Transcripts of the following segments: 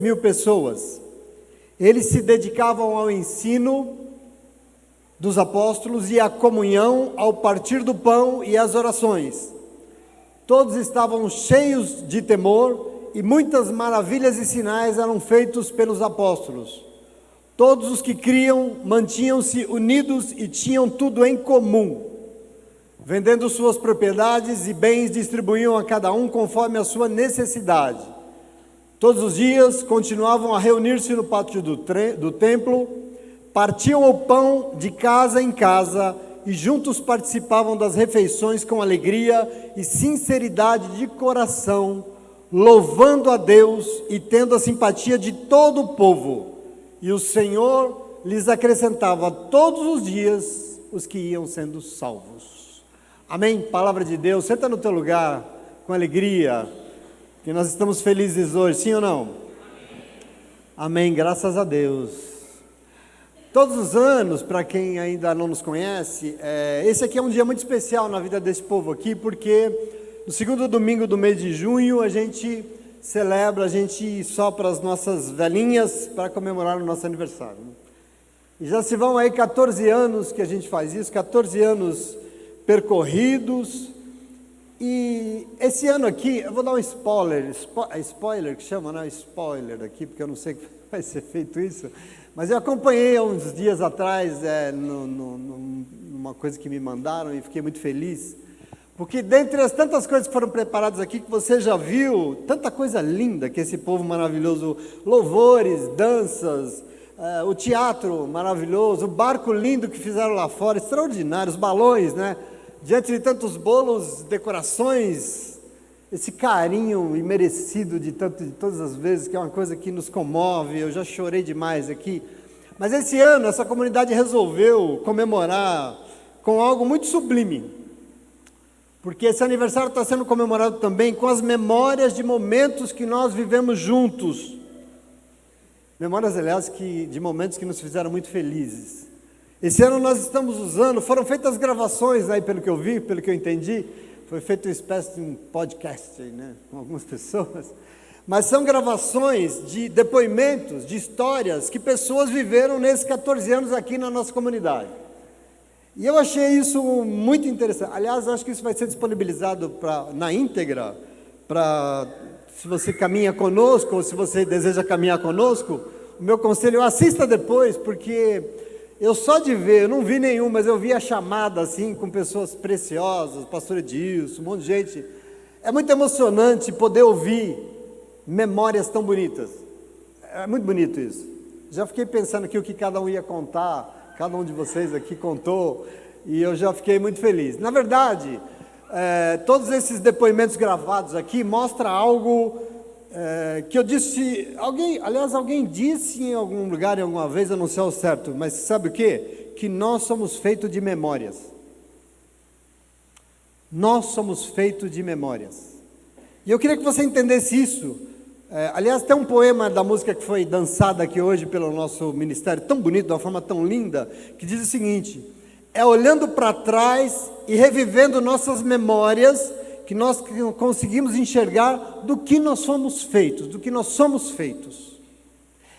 mil pessoas. Eles se dedicavam ao ensino dos apóstolos e à comunhão, ao partir do pão e às orações. Todos estavam cheios de temor e muitas maravilhas e sinais eram feitos pelos apóstolos. Todos os que criam mantinham-se unidos e tinham tudo em comum. Vendendo suas propriedades e bens, distribuíam a cada um conforme a sua necessidade. Todos os dias continuavam a reunir-se no pátio do templo, partiam o pão de casa em casa e juntos participavam das refeições com alegria e sinceridade de coração, louvando a Deus e tendo a simpatia de todo o povo. E o Senhor lhes acrescentava todos os dias os que iam sendo salvos. Amém? Palavra de Deus. Senta no teu lugar com alegria, que nós estamos felizes hoje, sim ou não? Amém, graças a Deus. Todos os anos, para quem ainda não nos conhece, esse aqui é um dia muito especial na vida desse povo aqui, porque no segundo domingo do mês de junho a gente celebra, a gente sopra as nossas velhinhas para comemorar o nosso aniversário. E já se vão aí 14 anos que a gente faz isso, 14 anos percorridos. E esse ano aqui, eu vou dar um spoiler que chama, né? Spoiler aqui, porque eu não sei que vai ser feito isso, mas eu acompanhei há uns dias atrás, numa coisa que me mandaram e fiquei muito feliz, porque dentre as tantas coisas que foram preparadas aqui, que você já viu, tanta coisa linda que esse povo maravilhoso, louvores, danças, o teatro maravilhoso, o barco lindo que fizeram lá fora, extraordinário, os balões, né? Diante de tantos bolos, decorações, esse carinho imerecido de todas as vezes, que é uma coisa que nos comove, eu já chorei demais aqui. Mas esse ano, essa comunidade resolveu comemorar com algo muito sublime, porque esse aniversário está sendo comemorado também com as memórias de momentos que nós vivemos juntos. Memórias, aliás, de momentos que nos fizeram muito felizes. Esse ano nós estamos usando, foram feitas gravações aí, pelo que eu vi, pelo que eu entendi, foi feito uma espécie de um podcast, né, com algumas pessoas, mas são gravações de depoimentos, de histórias que pessoas viveram nesses 14 anos aqui na nossa comunidade. E eu achei isso muito interessante. Aliás, acho que isso vai ser disponibilizado na íntegra, se você caminha conosco, ou se você deseja caminhar conosco, o meu conselho, assista depois, porque eu só de ver, eu não vi nenhum, mas eu vi a chamada assim, com pessoas preciosas, pastor Edilson, um monte de gente. É muito emocionante poder ouvir memórias tão bonitas. É muito bonito isso. Já fiquei pensando aqui o que cada um ia contar, cada um de vocês aqui contou, e eu já fiquei muito feliz. Na verdade, todos esses depoimentos gravados aqui mostram algo que eu disse, alguém disse em algum lugar, em alguma vez, eu não sei ao certo, mas sabe o quê? Que nós somos feitos de memórias. Nós somos feitos de memórias. E eu queria que você entendesse isso. Aliás, tem um poema da música que foi dançada aqui hoje pelo nosso ministério, tão bonito, de uma forma tão linda, que diz o seguinte: é olhando para trás e revivendo nossas memórias que nós conseguimos enxergar do que nós somos feitos, do que nós somos feitos.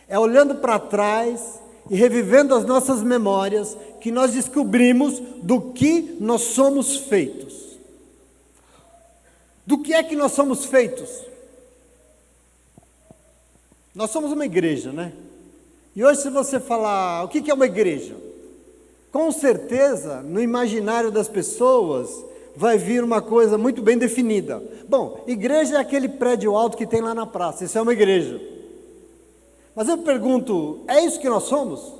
É olhando para trás e revivendo as nossas memórias que nós descobrimos do que nós somos feitos. Do que é que nós somos feitos? Nós somos uma igreja, né? E hoje, se você falar o que é uma igreja, com certeza, no imaginário das pessoas, vai vir uma coisa muito bem definida. Bom, igreja é aquele prédio alto que tem lá na praça, isso é uma igreja. Mas eu pergunto, é isso que nós somos?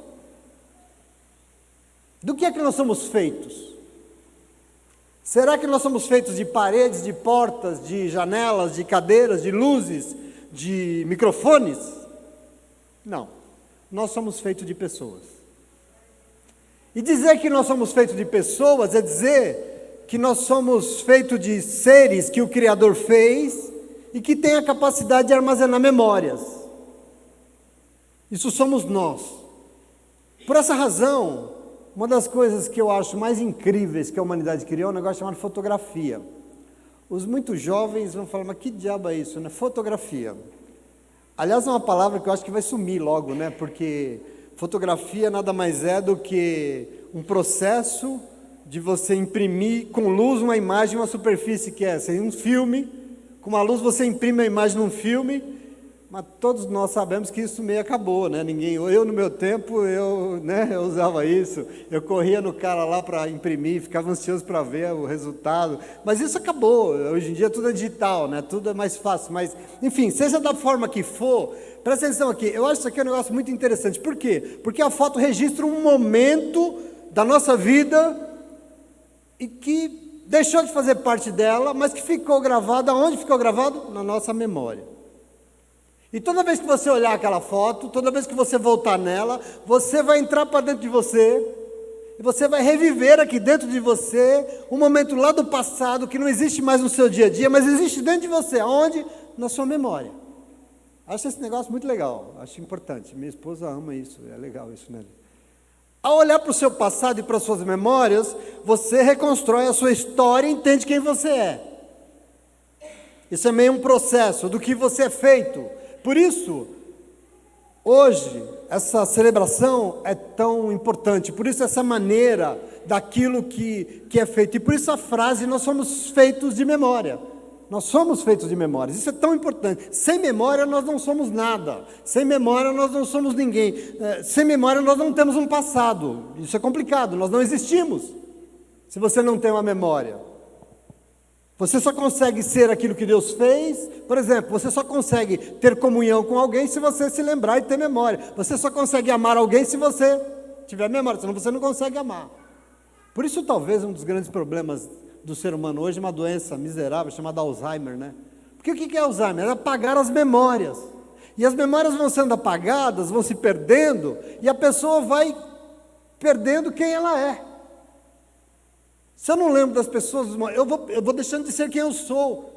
Do que é que nós somos feitos? Será que nós somos feitos de paredes, de portas, de janelas, de cadeiras, de luzes, de microfones? Não, nós somos feitos de pessoas. E dizer que nós somos feitos de pessoas é dizer que nós somos feitos de seres que o Criador fez e que tem a capacidade de armazenar memórias. Isso somos nós. Por essa razão, uma das coisas que eu acho mais incríveis que a humanidade criou é um negócio chamado fotografia. Os muito jovens vão falar, mas que diabo é isso, né? Fotografia. Aliás, é uma palavra que eu acho que vai sumir logo, né? Porque fotografia nada mais é do que um processo de você imprimir com luz uma imagem, uma superfície que é assim, um filme. Com uma luz você imprime a imagem num filme, mas todos nós sabemos que isso meio acabou, né? Eu no meu tempo, eu usava isso, eu corria no cara lá para imprimir, ficava ansioso para ver o resultado, mas isso acabou. Hoje em dia tudo é digital, né? Tudo é mais fácil, mas enfim, seja da forma que for, presta atenção aqui, eu acho isso aqui um negócio muito interessante. Por quê? Porque a foto registra um momento da nossa vida e que deixou de fazer parte dela, mas que ficou gravado. Aonde ficou gravado? Na nossa memória. E toda vez que você olhar aquela foto, toda vez que você voltar nela, você vai entrar para dentro de você, e você vai reviver aqui dentro de você um momento lá do passado, que não existe mais no seu dia a dia, mas existe dentro de você. Aonde? Na sua memória. Acho esse negócio muito legal, acho importante. Minha esposa ama isso, é legal isso, né? Ao olhar para o seu passado e para as suas memórias, você reconstrói a sua história e entende quem você é. Isso é meio um processo do que você é feito. Por isso, hoje, essa celebração é tão importante, por isso essa maneira daquilo que é feito, e por isso a frase, nós somos feitos de memória, nós somos feitos de memórias, isso é tão importante. Sem memória nós não somos nada, sem memória nós não somos ninguém, sem memória nós não temos um passado, isso é complicado, nós não existimos, se você não tem uma memória. Você só consegue ser aquilo que Deus fez. Por exemplo, você só consegue ter comunhão com alguém se você se lembrar e ter memória. Você só consegue amar alguém se você tiver memória, senão você não consegue amar. Por isso, talvez, um dos grandes problemas do ser humano hoje é uma doença miserável chamada Alzheimer, né? Porque o que é Alzheimer? É apagar as memórias. E as memórias vão sendo apagadas, vão se perdendo, e a pessoa vai perdendo quem ela é. Se eu não lembro das pessoas, eu vou deixando de ser quem eu sou.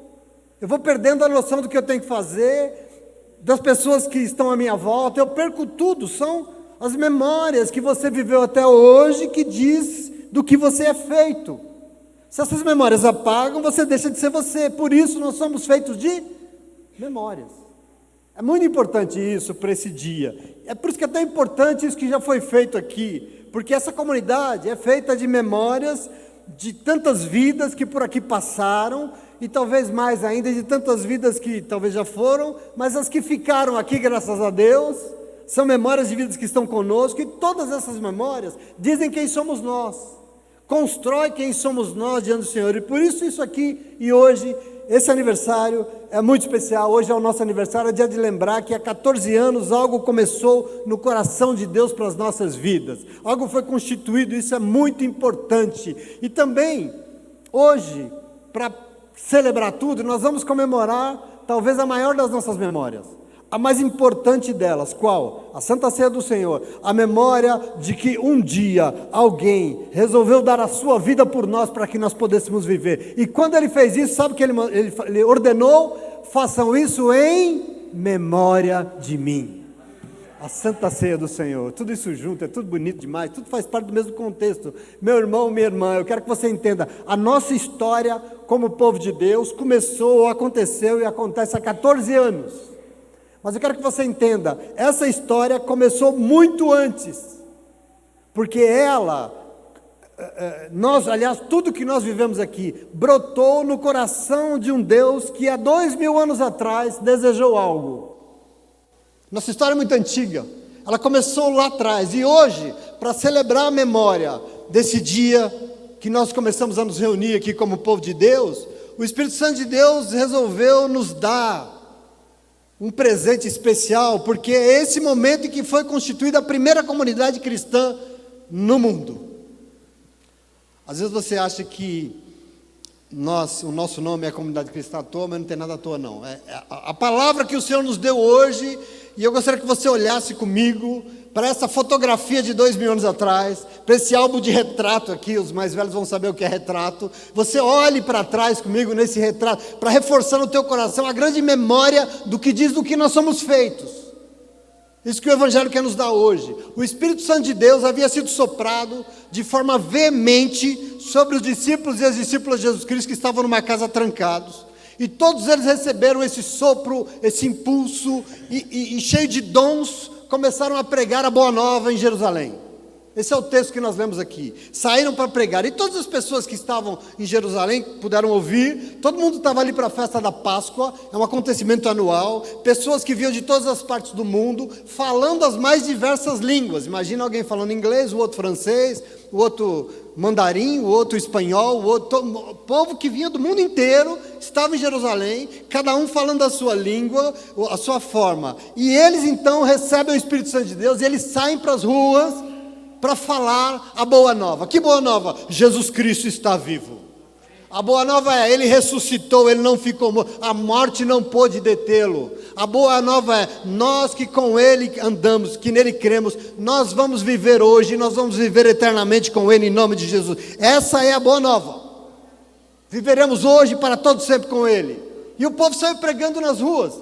Eu vou perdendo a noção do que eu tenho que fazer, das pessoas que estão à minha volta. Eu perco tudo. São as memórias que você viveu até hoje que diz do que você é feito. Se essas memórias apagam, você deixa de ser você. Por isso nós somos feitos de memórias. É muito importante isso para esse dia. É por isso que é tão importante isso que já foi feito aqui. Porque essa comunidade é feita de memórias de tantas vidas que por aqui passaram, e talvez mais ainda de tantas vidas que talvez já foram, mas as que ficaram aqui, graças a Deus, são memórias de vidas que estão conosco, e todas essas memórias dizem quem somos nós, constrói quem somos nós diante do Senhor. E por isso aqui, e hoje, esse aniversário é muito especial. Hoje é o nosso aniversário, é dia de lembrar que há 14 anos algo começou no coração de Deus para as nossas vidas, algo foi constituído, isso é muito importante. E também, hoje, para celebrar tudo, nós vamos comemorar talvez a maior das nossas memórias, a mais importante delas. Qual? A Santa Ceia do Senhor, a memória de que um dia alguém resolveu dar a sua vida por nós para que nós pudéssemos viver, e quando ele fez isso, sabe o que ele ordenou? Façam isso em memória de mim. A Santa Ceia do Senhor, tudo isso junto, é tudo bonito demais, tudo faz parte do mesmo contexto. Meu irmão, minha irmã, eu quero que você entenda, a nossa história como povo de Deus começou, aconteceu e acontece há 14 anos. Mas eu quero que você entenda, essa história começou muito antes, porque aliás, tudo que nós vivemos aqui, brotou no coração de um Deus que há 2000 anos atrás desejou algo. Nossa história é muito antiga, ela começou lá atrás, e hoje, para celebrar a memória desse dia que nós começamos a nos reunir aqui como povo de Deus, o Espírito Santo de Deus resolveu nos dar um presente especial, porque é esse momento em que foi constituída a primeira comunidade cristã no mundo. Às vezes você acha que o nosso nome é Comunidade Cristã à toa, mas não tem nada à toa não. A palavra que o Senhor nos deu hoje, e eu gostaria que você olhasse comigo para essa fotografia de 2000 anos atrás, para esse álbum de retrato aqui, os mais velhos vão saber o que é retrato. Você olhe para trás comigo nesse retrato, para reforçar no teu coração a grande memória do que diz do que nós somos feitos. Isso que o Evangelho quer nos dar hoje. O Espírito Santo de Deus havia sido soprado de forma veemente sobre os discípulos e as discípulas de Jesus Cristo que estavam numa casa trancados. E todos eles receberam esse sopro, esse impulso, e cheio de dons, começaram a pregar a boa nova em Jerusalém. Esse é o texto que nós lemos aqui. Saíram para pregar, e todas as pessoas que estavam em Jerusalém puderam ouvir. Todo mundo estava ali para a festa da Páscoa, é um acontecimento anual. Pessoas que vinham de todas as partes do mundo, falando as mais diversas línguas. Imagina alguém falando inglês, o outro francês, o outro mandarim, o outro espanhol, o povo que vinha do mundo inteiro, estava em Jerusalém, cada um falando a sua língua, a sua forma. E eles então recebem o Espírito Santo de Deus, e eles saem para as ruas para falar a boa nova. Que boa nova? Jesus Cristo está vivo. A boa nova é, Ele ressuscitou, Ele não ficou morto, a morte não pôde detê-lo. A boa nova é, nós que com Ele andamos, que nele cremos, nós vamos viver hoje, nós vamos viver eternamente com Ele em nome de Jesus. Essa é a boa nova. Viveremos hoje para todo sempre com Ele. E o povo saiu pregando nas ruas,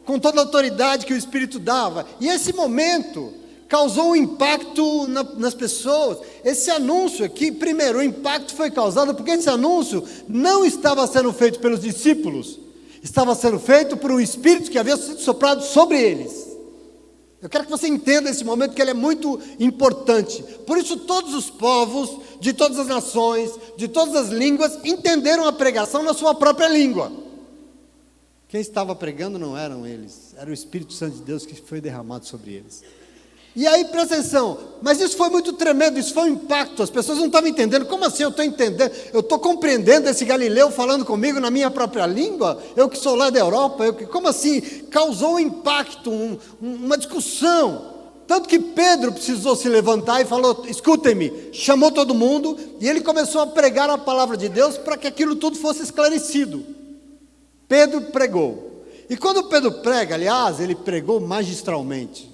com toda a autoridade que o Espírito dava. E esse momento causou um impacto nas pessoas. Esse anúncio aqui, primeiro, o impacto foi causado porque esse anúncio não estava sendo feito pelos discípulos, estava sendo feito por um Espírito que havia sido soprado sobre eles. Eu quero que você entenda esse momento, que ele é muito importante. Por isso todos os povos, de todas as nações, de todas as línguas, entenderam a pregação na sua própria língua. Quem estava pregando não eram eles, era o Espírito Santo de Deus que foi derramado sobre eles. E aí, presta atenção, mas isso foi muito tremendo, isso foi um impacto, as pessoas não estavam entendendo. Como assim eu estou entendendo, eu estou compreendendo esse Galileu falando comigo na minha própria língua? Eu que sou lá da Europa, como assim? Causou um impacto, uma discussão, tanto que Pedro precisou se levantar e falou, escutem-me, chamou todo mundo, e ele começou a pregar a palavra de Deus para que aquilo tudo fosse esclarecido. Pedro pregou, e quando Pedro prega, aliás, ele pregou magistralmente.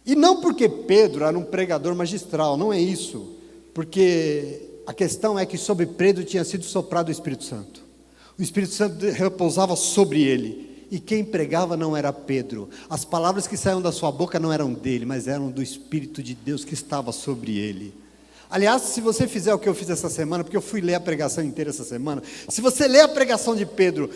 E não porque Pedro era um pregador magistral, não é isso, porque a questão é que sobre Pedro tinha sido soprado o Espírito Santo. O Espírito Santo repousava sobre ele, e quem pregava não era Pedro. As palavras que saíam da sua boca não eram dele, mas eram do Espírito de Deus que estava sobre ele. Aliás, se você fizer o que eu fiz essa semana, porque eu fui ler a pregação inteira essa semana, se você ler a pregação de Pedro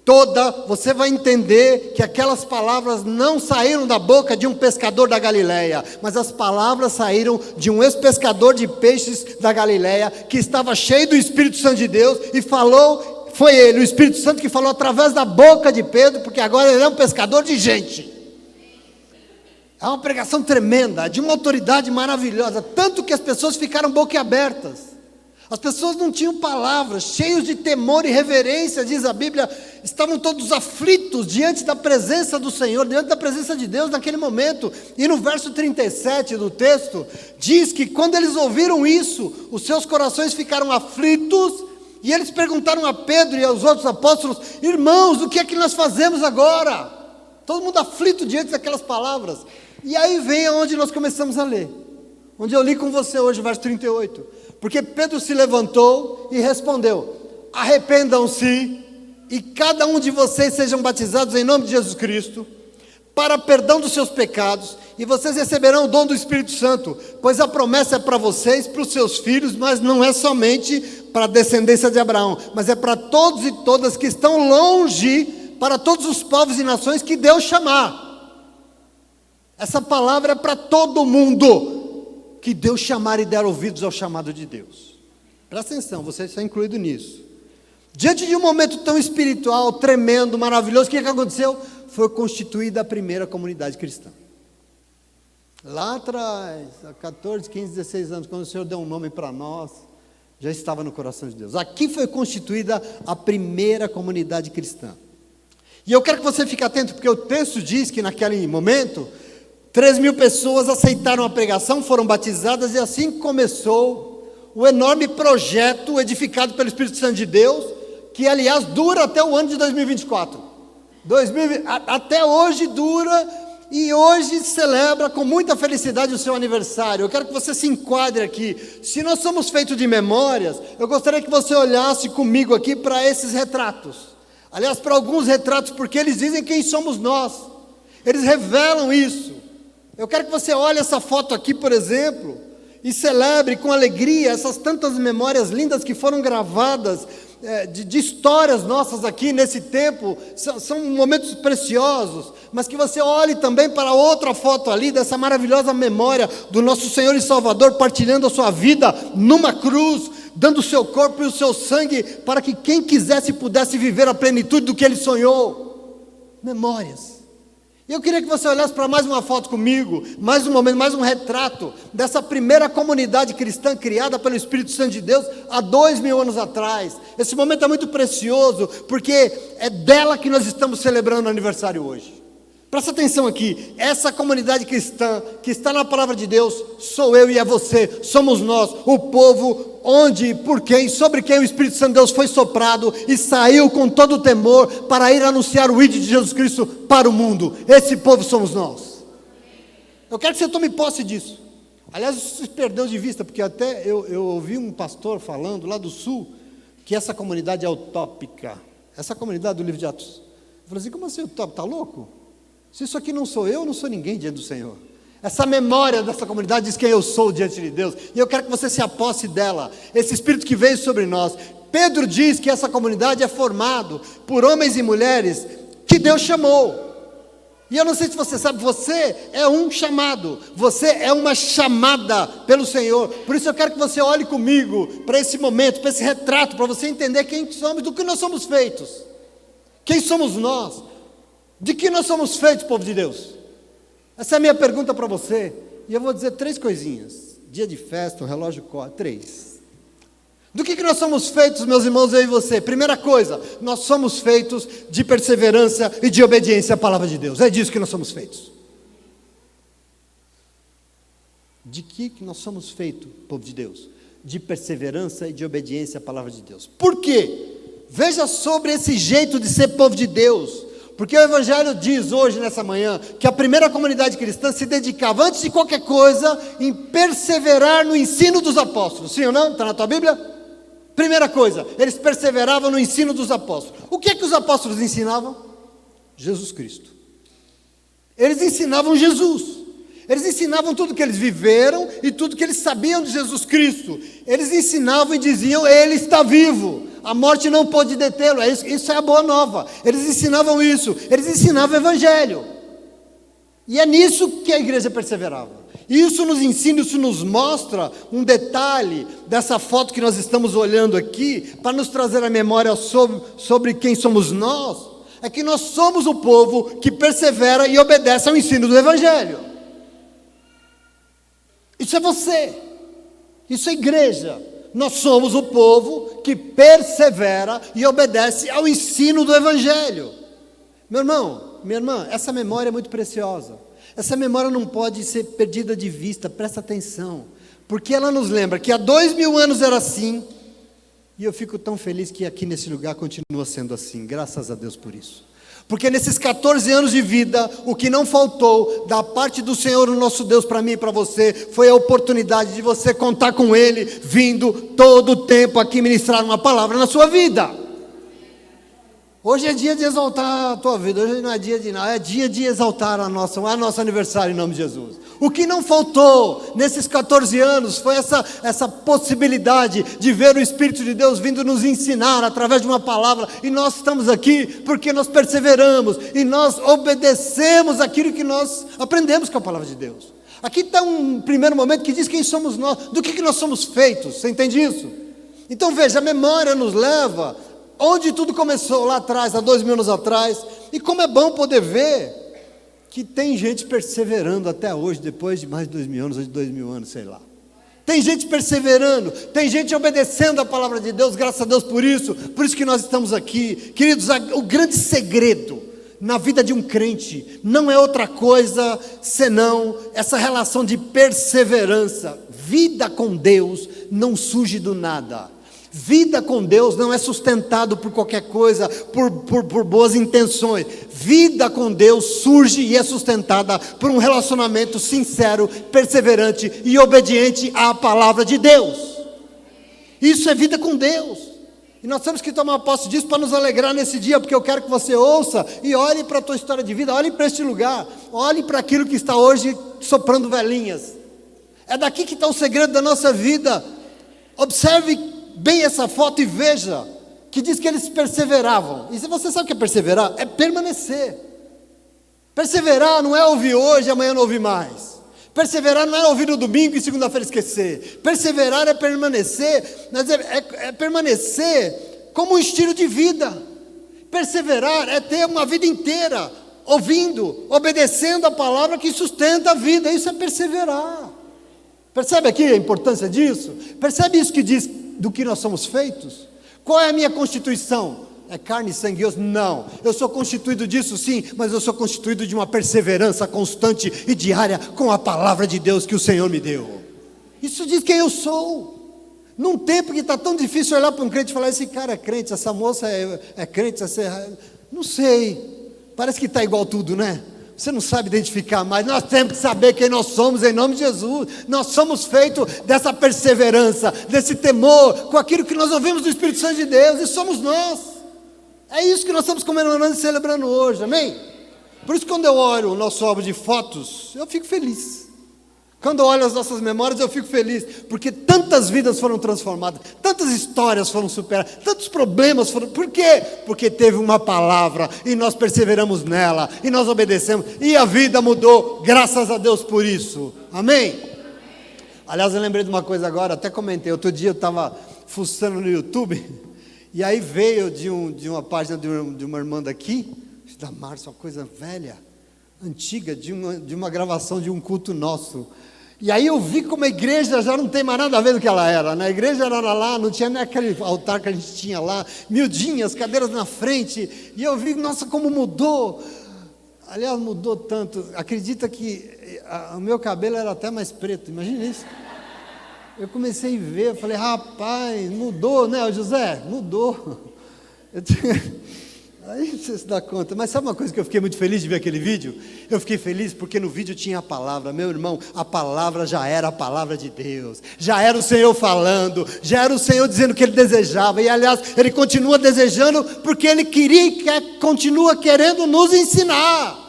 toda, você vai entender que aquelas palavras não saíram da boca de um pescador da Galileia, mas as palavras saíram de um ex-pescador de peixes da Galileia, que estava cheio do Espírito Santo de Deus, e falou, foi ele, o Espírito Santo, que falou através da boca de Pedro, porque agora ele é um pescador de gente. É uma pregação tremenda, de uma autoridade maravilhosa, tanto que as pessoas ficaram boquiabertas. As pessoas não tinham palavras, cheios de temor e reverência, diz a Bíblia, estavam todos aflitos diante da presença do Senhor, diante da presença de Deus naquele momento. E no verso 37 do texto, diz que quando eles ouviram isso, os seus corações ficaram aflitos, e eles perguntaram a Pedro e aos outros apóstolos, irmãos, o que é que nós fazemos agora? Todo mundo aflito diante daquelas palavras. E aí vem aonde nós começamos a ler, onde eu li com você hoje, o verso 38. Porque Pedro se levantou e respondeu, arrependam-se e cada um de vocês sejam batizados em nome de Jesus Cristo, para perdão dos seus pecados, e vocês receberão o dom do Espírito Santo, pois a promessa é para vocês, para os seus filhos, mas não é somente para a descendência de Abraão, mas é para todos e todas que estão longe, para todos os povos e nações que Deus chamar. Essa palavra é para todo mundo que Deus chamar e der ouvidos ao chamado de Deus. Presta atenção, você está incluído nisso. Diante de um momento tão espiritual, tremendo, maravilhoso, o que aconteceu? Foi constituída a primeira comunidade cristã. Lá atrás, há 14, 15, 16 anos, quando o Senhor deu um nome para nós, já estava no coração de Deus. Aqui foi constituída a primeira comunidade cristã. E eu quero que você fique atento, porque o texto diz que naquele momento 3.000 pessoas aceitaram a pregação, foram batizadas, e assim começou o enorme projeto edificado pelo Espírito Santo de Deus, que aliás dura até o ano de 2024. Até hoje dura, e hoje celebra com muita felicidade o seu aniversário. Eu quero que você se enquadre aqui. Se nós somos feitos de memórias, eu gostaria que você olhasse comigo aqui para esses retratos. Aliás, para alguns retratos, porque eles dizem quem somos nós. Eles revelam isso. Eu quero que você olhe essa foto aqui, por exemplo, e celebre com alegria essas tantas memórias lindas que foram gravadas de histórias nossas aqui nesse tempo, são momentos preciosos, mas que você olhe também para outra foto ali, dessa maravilhosa memória do nosso Senhor e Salvador, partilhando a sua vida numa cruz, dando o seu corpo e o seu sangue, para que quem quisesse pudesse viver a plenitude do que Ele sonhou. Memórias. E eu queria que você olhasse para mais uma foto comigo, mais um momento, mais um retrato dessa primeira comunidade cristã criada pelo Espírito Santo de Deus há 2000 anos atrás. Esse momento é muito precioso, porque é dela que nós estamos celebrando o aniversário hoje. Presta atenção aqui, essa comunidade cristã que está na palavra de Deus, sou eu e é você, somos nós, o povo onde, por quem, sobre quem o Espírito Santo de Deus foi soprado e saiu com todo o temor para ir anunciar o ID de Jesus Cristo para o mundo. Esse povo somos nós. Eu quero que você tome posse disso. Aliás, isso se perdeu de vista, porque até eu ouvi um pastor falando lá do sul, que essa comunidade é utópica. Essa comunidade do livro de Atos. Eu falei assim, como assim utópico? Está louco? Se isso aqui não sou eu não sou ninguém diante do Senhor. Essa memória dessa comunidade diz quem eu sou diante de Deus. E eu quero que você se aposse dela. Esse Espírito que veio sobre nós. Pedro diz que essa comunidade é formada por homens e mulheres que Deus chamou. E eu não sei se você sabe, você é um chamado. Você é uma chamada pelo Senhor. Por isso eu quero que você olhe comigo para esse momento, para esse retrato, para você entender quem somos, do que nós somos feitos. Quem somos nós? De que nós somos feitos, povo de Deus? Essa é a minha pergunta para você. E eu vou dizer 3 coisinhas. Dia de festa, um relógio corre. 3. Do que nós somos feitos, meus irmãos, eu e você? Primeira coisa, nós somos feitos de perseverança e de obediência à palavra de Deus. É disso que nós somos feitos. De que nós somos feitos, povo de Deus? De perseverança e de obediência à palavra de Deus. Por quê? Veja sobre esse jeito de ser povo de Deus. Porque o Evangelho diz hoje, nessa manhã, que a primeira comunidade cristã se dedicava, antes de qualquer coisa, em perseverar no ensino dos apóstolos. Sim ou não? Está na tua Bíblia? Primeira coisa, eles perseveravam no ensino dos apóstolos. O que é que os apóstolos ensinavam? Jesus Cristo. Eles ensinavam Jesus. Eles ensinavam tudo que eles viveram e tudo que eles sabiam de Jesus Cristo. Eles ensinavam e diziam, Ele está vivo. A morte não pode detê-lo. Isso é a boa nova. Eles ensinavam isso. Eles ensinavam o Evangelho. E é nisso que a igreja perseverava. Isso nos ensina, isso nos mostra um detalhe dessa foto que nós estamos olhando aqui, para nos trazer a memória sobre quem somos nós. É que nós somos o povo que persevera e obedece ao ensino do Evangelho. Isso é você. Isso é igreja. Nós somos o povo que persevera e obedece ao ensino do Evangelho. Meu irmão, minha irmã, essa memória é muito preciosa. Essa memória não pode ser perdida de vista, presta atenção. Porque ela nos lembra que há 2000 anos era assim, e eu fico tão feliz que aqui nesse lugar continua sendo assim, graças a Deus por isso. Porque nesses 14 anos de vida, o que não faltou da parte do Senhor, o nosso Deus, para mim e para você, foi a oportunidade de você contar com Ele, vindo todo o tempo aqui ministrar uma palavra na sua vida. Hoje é dia de exaltar a tua vida, hoje não é dia de nada, é dia de exaltar a nosso aniversário em nome de Jesus. O que não faltou nesses 14 anos foi essa possibilidade de ver o Espírito de Deus vindo nos ensinar através de uma palavra, e nós estamos aqui porque nós perseveramos, e nós obedecemos aquilo que nós aprendemos com a palavra de Deus. Aqui está um primeiro momento que diz quem somos nós, do que nós somos feitos, você entende isso? Então veja, a memória nos leva onde tudo começou lá atrás, há 2000 anos atrás, e como é bom poder ver que tem gente perseverando até hoje, depois de mais de 2000 anos, ou de 2000 anos, sei lá. Tem gente perseverando, tem gente obedecendo a palavra de Deus, graças a Deus por isso que nós estamos aqui. Queridos, o grande segredo na vida de um crente não é outra coisa senão essa relação de perseverança. Vida com Deus não surge do nada. Vida com Deus não é sustentado por qualquer coisa, por boas intenções. Vida com Deus surge e é sustentada por um relacionamento sincero, perseverante e obediente à palavra de Deus. Isso é vida com Deus. E nós temos que tomar posse disso para nos alegrar nesse dia, porque eu quero que você ouça e olhe para a tua história de vida, olhe para este lugar, olhe para aquilo que está hoje soprando velhinhas. É daqui que está o segredo da nossa vida. Observe bem essa foto e veja que diz que eles perseveravam. E se você sabe o que é perseverar? É permanecer. Perseverar não é ouvir hoje e amanhã não ouvir mais. Perseverar não é ouvir no domingo e segunda-feira esquecer. Perseverar é permanecer, mas é permanecer como um estilo de vida. Perseverar é ter uma vida inteira ouvindo, obedecendo a palavra que sustenta a vida. Isso é perseverar. Percebe aqui a importância disso? Percebe isso que diz do que nós somos feitos? Qual é a minha constituição? É carne, sangue e osso? Não. Eu sou constituído disso sim, mas eu sou constituído de uma perseverança constante e diária com a palavra de Deus que o Senhor me deu. Isso diz quem eu sou. Num tempo que está tão difícil olhar para um crente e falar, esse cara é crente, essa moça é crente, não sei, parece que está igual tudo, né? Você não sabe identificar mais. Nós temos que saber quem nós somos em nome de Jesus. Nós somos feitos dessa perseverança, desse temor, com aquilo que nós ouvimos do Espírito Santo de Deus, e somos nós. É isso que nós estamos comemorando e celebrando hoje, amém? Por isso, quando eu olho o nosso álbum de fotos, eu fico feliz. Quando eu olho as nossas memórias, eu fico feliz, porque tantas vidas foram transformadas, tantas histórias foram superadas, tantos problemas foram... Por quê? Porque teve uma palavra, e nós perseveramos nela, e nós obedecemos, e a vida mudou, graças a Deus por isso, amém? Aliás, eu lembrei de uma coisa agora, até comentei, outro dia eu estava fuçando no YouTube, e aí veio de uma página de uma irmã daqui, da Márcia, uma coisa velha, antiga, de uma gravação de um culto nosso. E aí eu vi como a igreja já não tem mais nada a ver do que ela era, né? A igreja era lá, não tinha nem aquele altar que a gente tinha lá, miudinhas, cadeiras na frente, e eu vi, nossa, como mudou. Aliás, mudou tanto, acredita que o meu cabelo era até mais preto, imagina isso. Eu comecei a ver, eu falei, rapaz, mudou, né, José? Mudou. Aí você se dá conta, mas sabe uma coisa que eu fiquei muito feliz de ver aquele vídeo? Eu fiquei feliz porque no vídeo tinha a palavra, meu irmão, a palavra já era a palavra de Deus, já era o Senhor falando, já era o Senhor dizendo o que Ele desejava, e aliás, Ele continua desejando, porque Ele queria e continua querendo nos ensinar.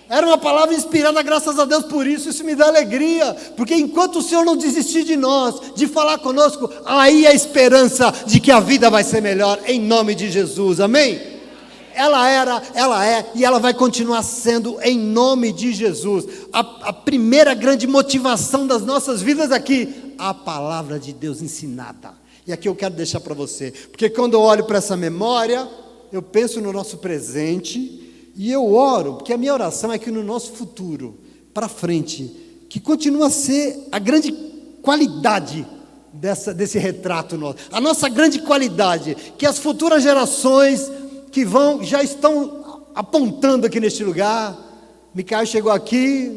Era uma palavra inspirada, graças a Deus por isso me dá alegria, porque enquanto o Senhor não desistir de nós, de falar conosco, aí a esperança de que a vida vai ser melhor, em nome de Jesus, amém? Ela era, ela é e ela vai continuar sendo em nome de Jesus. A primeira grande motivação das nossas vidas aqui, a palavra de Deus ensinada. E aqui eu quero deixar para você, porque quando eu olho para essa memória, eu penso no nosso presente e eu oro, porque a minha oração é que no nosso futuro, para frente, que continua a ser a grande qualidade desse retrato nosso, a nossa grande qualidade, que as futuras gerações que já estão apontando aqui neste lugar. Micael chegou aqui,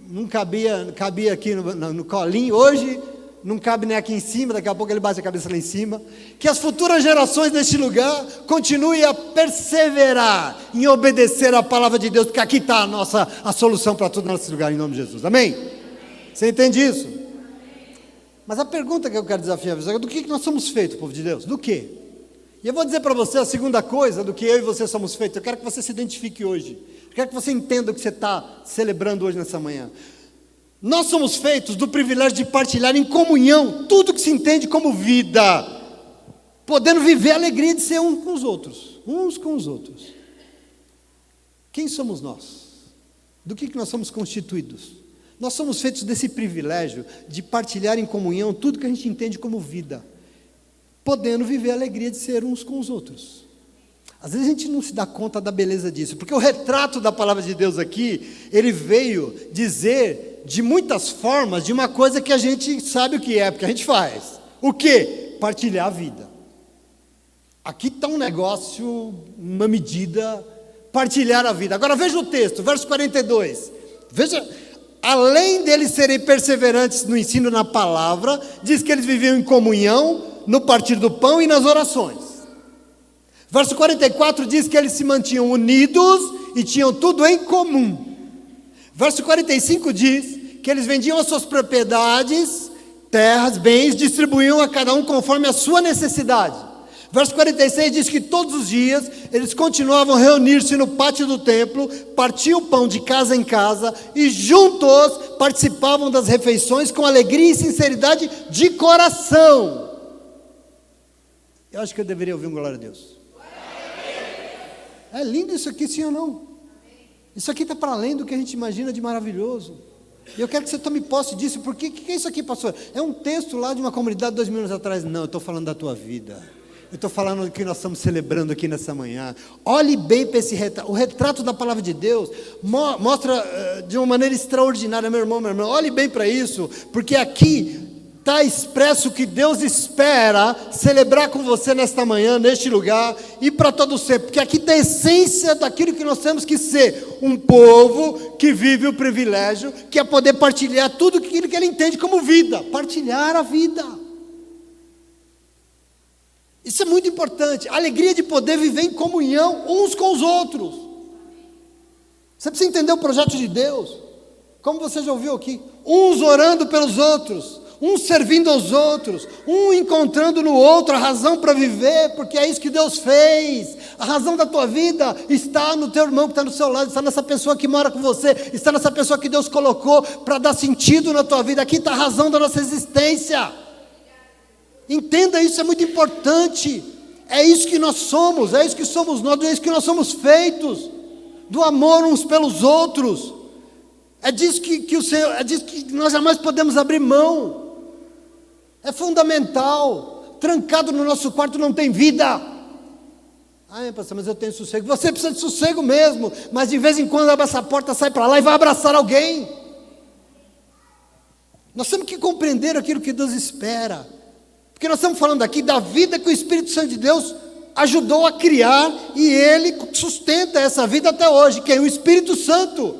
não cabia aqui no colinho, hoje não cabe nem aqui em cima, daqui a pouco ele bate a cabeça lá em cima. Que as futuras gerações deste lugar continuem a perseverar em obedecer a palavra de Deus, porque aqui está a solução para tudo nesse lugar, em nome de Jesus, amém? Você entende isso? Mas a pergunta que eu quero desafiar você é: do que nós somos feitos, povo de Deus? Do quê? E eu vou dizer para você a segunda coisa do que eu e você somos feitos. Eu quero que você se identifique hoje. Eu quero que você entenda o que você está celebrando hoje nessa manhã. Nós somos feitos do privilégio de partilhar em comunhão tudo que se entende como vida, podendo viver a alegria de ser uns com os outros. Quem somos nós? Do que nós somos constituídos? Nós somos feitos desse privilégio de partilhar em comunhão tudo que a gente entende como vida, podendo viver a alegria de ser uns com os outros. Às vezes a gente não se dá conta da beleza disso, porque o retrato da palavra de Deus aqui, ele veio dizer de muitas formas de uma coisa que a gente sabe o que é, porque a gente faz. O quê? Partilhar a vida. Aqui está um negócio, uma medida, partilhar a vida. Agora veja o texto, verso 42. Veja, além deles serem perseverantes no ensino na palavra, diz que eles viviam em comunhão, no partir do pão e nas orações. Verso 44 diz que eles se mantinham unidos e tinham tudo em comum. Verso 45 diz que eles vendiam as suas propriedades, terras, bens, distribuíam a cada um conforme a sua necessidade. Verso 46 diz que todos os dias eles continuavam a reunir-se no pátio do templo, partiam o pão de casa em casa e juntos participavam das refeições com alegria e sinceridade de coração. Eu acho que eu deveria ouvir um glória a Deus. É lindo isso aqui, sim ou não? Isso aqui está para além do que a gente imagina de maravilhoso. E eu quero que você tome posse disso, porque o que é isso aqui, pastor? É um texto lá de uma comunidade 2000 anos atrás. Não, eu estou falando da tua vida. Eu estou falando do que nós estamos celebrando aqui nessa manhã. Olhe bem para esse retrato. O retrato da palavra de Deus mostra de uma maneira extraordinária, meu irmão, olhe bem para isso, porque aqui está expresso o que Deus espera celebrar com você nesta manhã, neste lugar, e para todo sempre, porque aqui está a essência daquilo que nós temos que ser, um povo que vive o privilégio, que é poder partilhar tudo aquilo que ele entende como vida, partilhar a vida. Isso é muito importante, a alegria de poder viver em comunhão uns com os outros. Você precisa entender o projeto de Deus, como você já ouviu aqui, uns orando pelos outros, uns servindo aos outros, um encontrando no outro a razão para viver, porque é isso que Deus fez. A razão da tua vida está no teu irmão que está do seu lado, está nessa pessoa que mora com você, está nessa pessoa que Deus colocou para dar sentido na tua vida. Aqui está a razão da nossa existência. Entenda isso, é muito importante. É isso que nós somos, é isso que somos nós, é isso que nós somos feitos, do amor uns pelos outros. É disso que o Senhor, é disso que nós jamais podemos abrir mão. É fundamental. Trancado no nosso quarto não tem vida. Ah, pastor, mas eu tenho sossego. Você precisa de sossego mesmo, mas de vez em quando abre essa porta, sai para lá e vai abraçar alguém. Nós temos que compreender aquilo que Deus espera, porque nós estamos falando aqui da vida que o Espírito Santo de Deus ajudou a criar, e Ele sustenta essa vida até hoje. Quem? O Espírito Santo.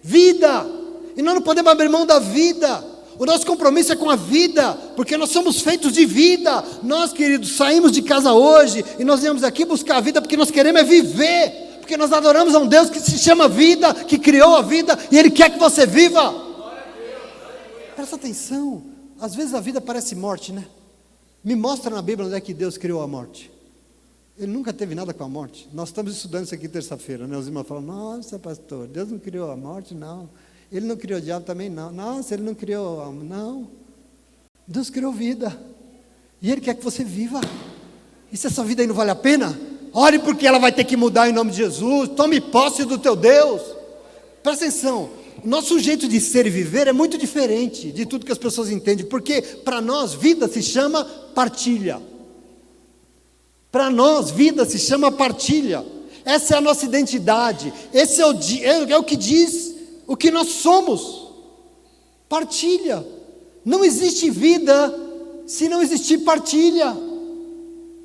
Vida. E nós não podemos abrir mão da vida. O nosso compromisso é com a vida, porque nós somos feitos de vida. Nós, queridos, saímos de casa hoje e nós viemos aqui buscar a vida porque nós queremos é viver, porque nós adoramos a um Deus que se chama vida, que criou a vida, e Ele quer que você viva. Presta atenção, às vezes a vida parece morte, né? Me mostra na Bíblia onde é que Deus criou a morte. Ele nunca teve nada com a morte. Nós estamos estudando isso aqui terça-feira, né? Os irmãos falam, nossa pastor, Deus não criou a morte? Não. Ele não criou o diabo também? Não. Nossa, Ele não criou, não. Deus criou vida, e Ele quer que você viva. E se essa vida aí não vale a pena, ore, porque ela vai ter que mudar em nome de Jesus. Tome posse do teu Deus. Presta atenção, o nosso jeito de ser e viver é muito diferente de tudo que as pessoas entendem, porque para nós vida se chama partilha. Para nós vida se chama partilha. Essa é a nossa identidade. Esse é o que diz o que nós somos. Partilha. Não existe vida se não existir partilha.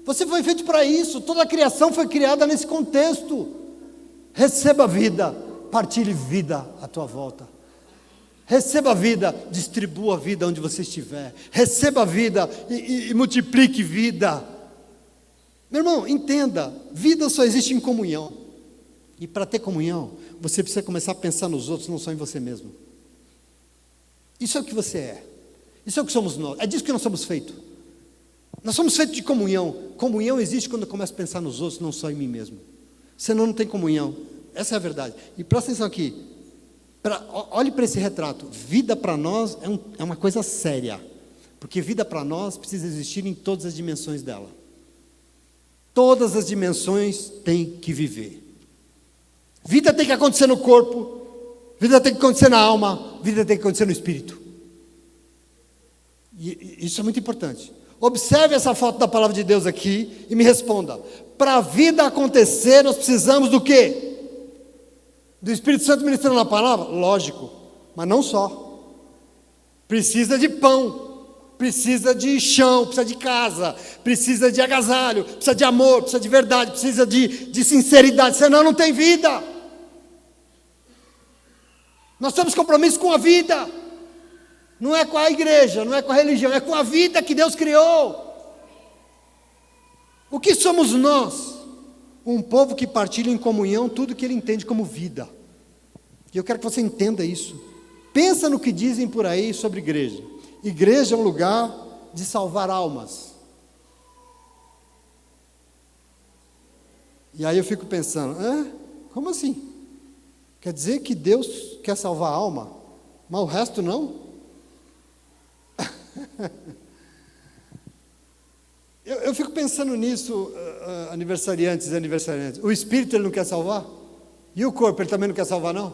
Você foi feito para isso. Toda a criação foi criada nesse contexto. Receba vida, partilhe vida à tua volta. Receba vida, distribua a vida onde você estiver. Receba vida e multiplique vida. Meu irmão, entenda, vida só existe em comunhão. E para ter comunhão, você precisa começar a pensar nos outros, não só em você mesmo. Isso é o que você é. Isso é o que somos nós. É disso que nós somos feitos. Nós somos feitos de comunhão. Comunhão existe quando eu começo a pensar nos outros, não só em mim mesmo. Senão não tem comunhão. Essa é a verdade. E presta atenção aqui. Olhe para esse retrato. Vida para nós é uma coisa séria. Porque vida para nós precisa existir em todas as dimensões dela. Todas as dimensões têm que viver. Vida tem que acontecer no corpo, vida tem que acontecer na alma, vida tem que acontecer no espírito. E isso é muito importante. Observe essa foto da palavra de Deus aqui e me responda. Para a vida acontecer, nós precisamos do quê? Do Espírito Santo ministrando a palavra? Lógico, mas não só. Precisa de pão, precisa de chão, precisa de casa, precisa de agasalho, precisa de amor, precisa de verdade, precisa de sinceridade, senão não tem vida. Nós temos compromisso com a vida, não é com a igreja, não é com a religião, é com a vida que Deus criou. O que somos nós? Um povo que partilha em comunhão tudo que ele entende como vida. E eu quero que você entenda isso. Pensa no que dizem por aí sobre igreja. Igreja é um lugar de salvar almas. E aí eu fico pensando, como assim? Quer dizer que Deus quer salvar a alma, mas o resto não? Eu fico pensando nisso, aniversariantes e aniversariantes. O espírito ele não quer salvar? E o corpo ele também não quer salvar, não?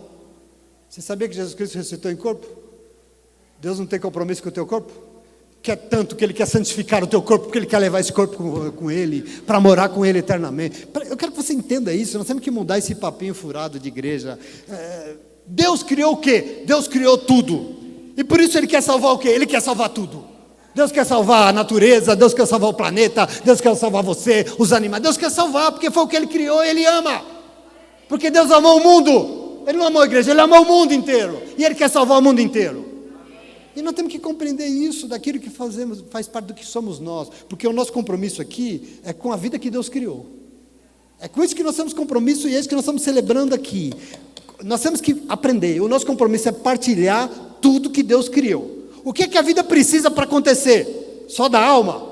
Você sabia que Jesus Cristo ressuscitou em corpo? Deus não tem compromisso com o teu corpo? Quer tanto que Ele quer santificar o teu corpo, porque Ele quer levar esse corpo com Ele, para morar com Ele eternamente. Eu quero que você entenda isso, nós temos que mudar esse papinho furado de igreja. Deus criou o quê? Deus criou tudo. E por isso Ele quer salvar o quê? Ele quer salvar tudo. Deus quer salvar a natureza, Deus quer salvar o planeta, Deus quer salvar você, os animais. Deus quer salvar, porque foi o que Ele criou e Ele ama. Porque Deus amou o mundo. Ele não amou a igreja, Ele amou o mundo inteiro. E Ele quer salvar o mundo inteiro. E nós temos que compreender isso, daquilo que fazemos, faz parte do que somos nós. Porque o nosso compromisso aqui é com a vida que Deus criou. É com isso que nós temos compromisso e é isso que nós estamos celebrando aqui. Nós temos que aprender, o nosso compromisso é partilhar tudo que Deus criou. O que é que a vida precisa para acontecer? Só da alma?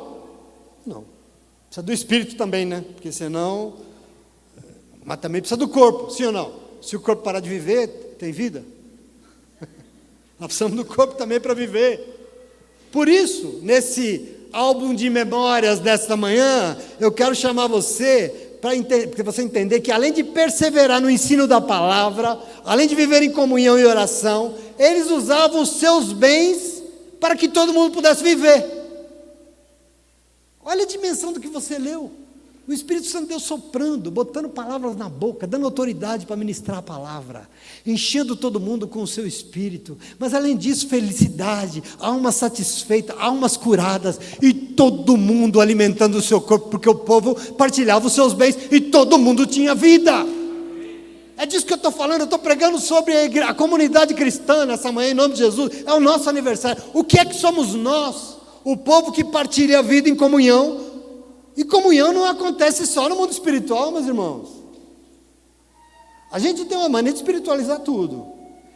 Não. Precisa do espírito também, né? Porque senão... Mas também precisa do corpo, sim ou não? Se o corpo parar de viver, tem vida? Nós precisamos do corpo também para viver. Por isso, nesse álbum de memórias desta manhã, eu quero chamar você para você entender que além de perseverar no ensino da palavra, além de viver em comunhão e oração, eles usavam os seus bens para que todo mundo pudesse viver. Olha a dimensão do que você leu. O Espírito Santo de Deus soprando, botando palavras na boca, dando autoridade para ministrar a palavra, enchendo todo mundo com o seu Espírito. Mas além disso, felicidade, alma satisfeita, almas curadas, e todo mundo alimentando o seu corpo, porque o povo partilhava os seus bens, e todo mundo tinha vida. É disso que eu estou falando, eu estou pregando sobre a comunidade cristã nessa manhã, em nome de Jesus. É o nosso aniversário. O que é que somos nós? O povo que partilha a vida em comunhão. E comunhão não acontece só no mundo espiritual, meus irmãos. A gente tem uma mania de espiritualizar tudo.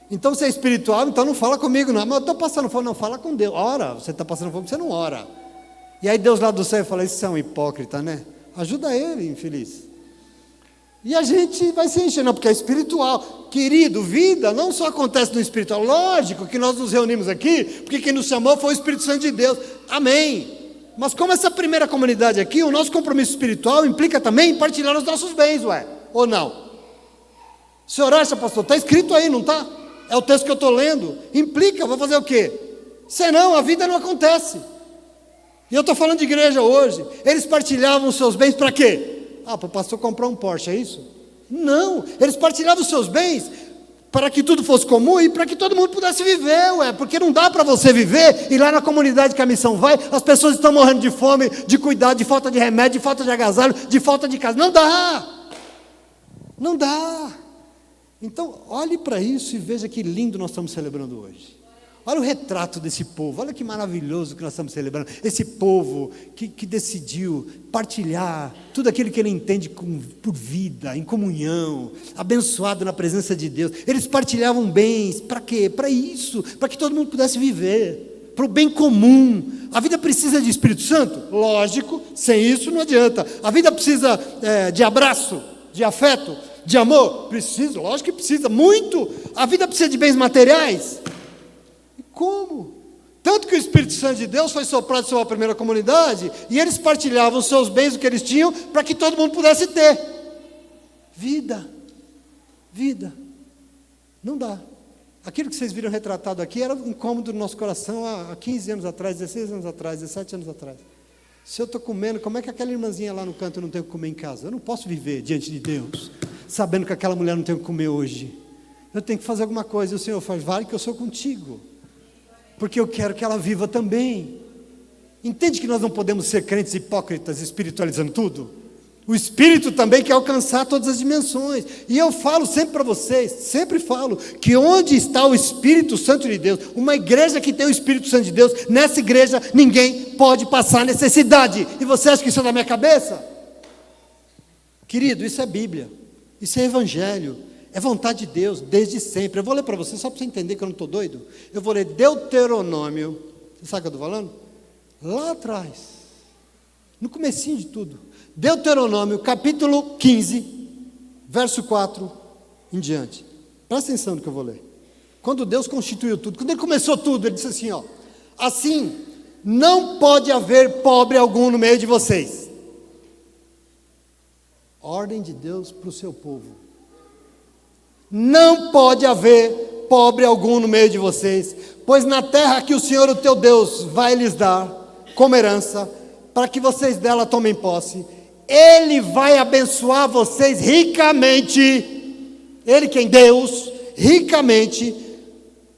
Então, se é espiritual, então não fala comigo, não. Mas eu estou passando fome, não, fala com Deus. Ora, você está passando fome, você não ora. E aí Deus lá do céu fala, isso é um hipócrita, né? Ajuda ele, infeliz. E a gente vai se enchendo, porque é espiritual. Querido, vida não só acontece no espiritual. Lógico que nós nos reunimos aqui, porque quem nos chamou foi o Espírito Santo de Deus. Amém. Mas como essa primeira comunidade aqui, o nosso compromisso espiritual implica também em partilhar os nossos bens, ou não? O senhor acha, pastor? Está escrito aí, não está? É o texto que eu estou lendo. Implica, vou fazer o quê? Senão a vida não acontece. E eu estou falando de igreja hoje. Eles partilhavam os seus bens para quê? Para o pastor comprar um Porsche, é isso? Não, eles partilhavam os seus bens para que tudo fosse comum e para que todo mundo pudesse viver, porque não dá para você viver, e lá na comunidade que a missão vai, as pessoas estão morrendo de fome, de cuidado, de falta de remédio, de falta de agasalho, de falta de casa. Não dá. Não dá. Então, olhe para isso e veja que lindo nós estamos celebrando hoje. Olha o retrato desse povo, olha que maravilhoso que nós estamos celebrando. Esse povo que decidiu partilhar tudo aquilo que ele entende por vida, em comunhão, abençoado na presença de Deus. Eles partilhavam bens, para quê? Para isso, para que todo mundo pudesse viver, para o bem comum. A vida precisa de Espírito Santo? Lógico, sem isso não adianta. A vida precisa de abraço, de afeto, de amor? Precisa, lógico que precisa, muito. A vida precisa de bens materiais? Como? Tanto que o Espírito Santo de Deus foi soprado sobre a primeira comunidade, e eles partilhavam os seus bens, o que eles tinham, para que todo mundo pudesse ter. Vida. Vida. Não dá. Aquilo que vocês viram retratado aqui era um incômodo no nosso coração há 15 anos atrás, 16 anos atrás, 17 anos atrás. Se eu estou comendo, como é que aquela irmãzinha lá no canto não tem o que comer em casa? Eu não posso viver diante de Deus, sabendo que aquela mulher não tem o que comer hoje. Eu tenho que fazer alguma coisa, e o Senhor faz, vale que eu sou contigo. Porque eu quero que ela viva também. Entende que nós não podemos ser crentes hipócritas espiritualizando tudo? O Espírito também quer alcançar todas as dimensões. E eu falo sempre para vocês, sempre falo, que onde está o Espírito Santo de Deus, uma igreja que tem o Espírito Santo de Deus, nessa igreja ninguém pode passar necessidade. E você acha que isso é da minha cabeça? Querido, isso é Bíblia, isso é Evangelho. É vontade de Deus, desde sempre. Eu vou ler para você, só para você entender que eu não estou doido. Eu vou ler Deuteronômio. Você sabe o que eu estou falando? Lá atrás, no comecinho de tudo. Deuteronômio, capítulo 15, verso 4 em diante. Presta atenção no que eu vou ler. Quando Deus constituiu tudo, quando Ele começou tudo, Ele disse assim, assim não pode haver pobre algum no meio de vocês. Ordem de Deus para o seu povo. Não pode haver pobre algum no meio de vocês, pois na terra que o Senhor, o teu Deus, vai lhes dar como herança, para que vocês dela tomem posse, Ele vai abençoar vocês ricamente, Ele quem? Deus, ricamente,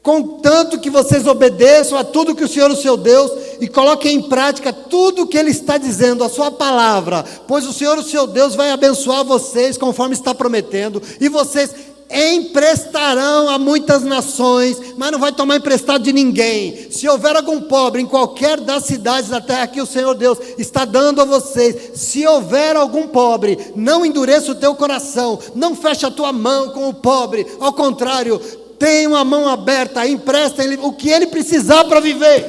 contanto que vocês obedeçam a tudo que o Senhor, o seu Deus, e coloquem em prática tudo o que Ele está dizendo, a sua palavra, pois o Senhor, o seu Deus, vai abençoar vocês, conforme está prometendo, e vocês emprestarão a muitas nações, mas não vai tomar emprestado de ninguém. Se houver algum pobre em qualquer das cidades da terra que o Senhor Deus está dando a vocês, se houver algum pobre, não endureça o teu coração, não feche a tua mão com o pobre, ao contrário, tenha uma mão aberta, empresta ele o que ele precisar para viver.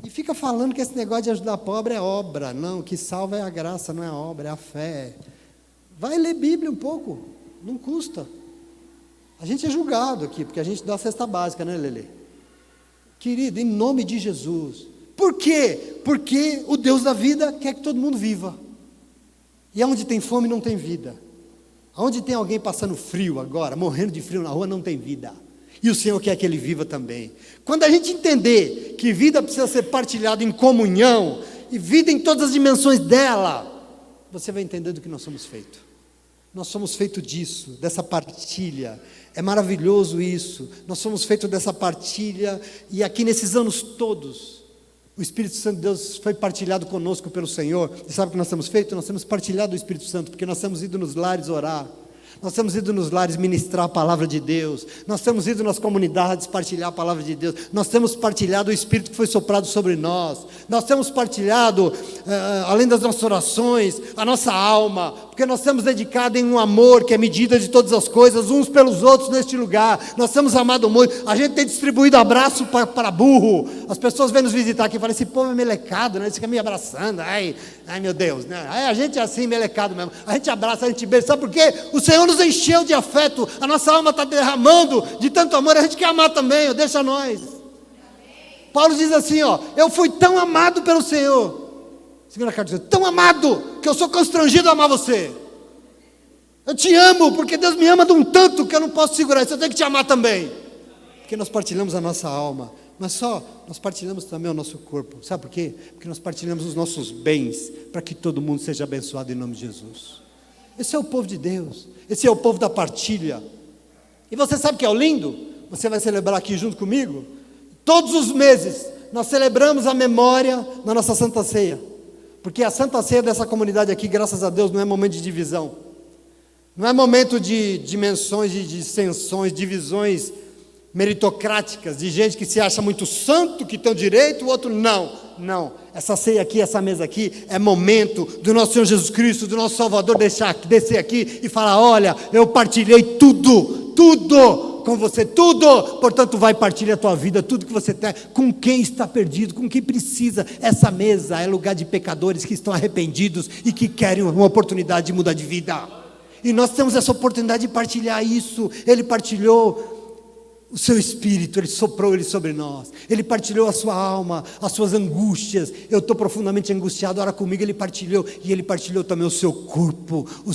E fica falando que esse negócio de ajudar pobre é obra. Não, o que salva é a graça, não é a obra, é a fé. Vai ler Bíblia um pouco, não custa. A gente é julgado aqui, porque a gente dá a cesta básica, né, Lelê? Querido, em nome de Jesus. Por quê? Porque o Deus da vida quer que todo mundo viva. E onde tem fome não tem vida. Onde tem alguém passando frio agora, morrendo de frio na rua, não tem vida. E o Senhor quer que ele viva também. Quando a gente entender que vida precisa ser partilhada em comunhão, e vida em todas as dimensões dela, você vai entender do que nós somos feitos. Nós somos feitos disso, dessa partilha. É maravilhoso isso. Nós somos feitos dessa partilha. E aqui nesses anos todos, o Espírito Santo de Deus foi partilhado conosco pelo Senhor. E sabe o que nós temos feito? Nós temos partilhado o Espírito Santo, porque nós temos ido nos lares orar. Nós temos ido nos lares ministrar a palavra de Deus. Nós temos ido nas comunidades partilhar a palavra de Deus. Nós temos partilhado o Espírito que foi soprado sobre nós. Nós temos partilhado, além das nossas orações, a nossa alma, porque nós temos dedicado em um amor que é medida de todas as coisas, uns pelos outros neste lugar. Nós temos amado muito. A gente tem distribuído abraço para burro. As pessoas vêm nos visitar aqui e falam: esse povo é melecado, né? Eles ficam me abraçando. Ai meu Deus, né? A gente é assim, melecado mesmo. A gente abraça, a gente beija. Sabe por quê? O Senhor nos encheu de afeto. A nossa alma está derramando de tanto amor. A gente quer amar também, deixa nós. Paulo diz assim, eu fui tão amado pelo Senhor. Segunda carta diz, tão amado, que eu sou constrangido a amar você. Eu te amo, porque Deus me ama de um tanto que eu não posso segurar isso, eu tenho que te amar também. Porque nós partilhamos a nossa alma, mas nós partilhamos também o nosso corpo. Sabe por quê? Porque nós partilhamos os nossos bens, para que todo mundo seja abençoado em nome de Jesus. Esse é o povo de Deus, esse é o povo da partilha. E você sabe o que é o lindo? Você vai celebrar aqui junto comigo? Todos os meses, nós celebramos a memória na nossa Santa Ceia. Porque a Santa Ceia dessa comunidade aqui, graças a Deus, não é momento de divisão. Não é momento de dimensões, de dissensões, divisões meritocráticas, de gente que se acha muito santo, que tem o direito, o outro não. Não, essa ceia aqui, essa mesa aqui, é momento do nosso Senhor Jesus Cristo, do nosso Salvador, descer aqui e falar: olha, eu partilhei tudo com você, tudo, portanto vai partilhar a tua vida, tudo que você tem, com quem está perdido, com quem precisa. Essa mesa é lugar de pecadores que estão arrependidos e que querem uma oportunidade de mudar de vida, e nós temos essa oportunidade de partilhar isso. Ele partilhou o seu Espírito, Ele soprou Ele sobre nós, Ele partilhou a sua alma, as suas angústias. Eu estou profundamente angustiado, ora comigo. Ele partilhou, e Ele partilhou também o seu corpo, o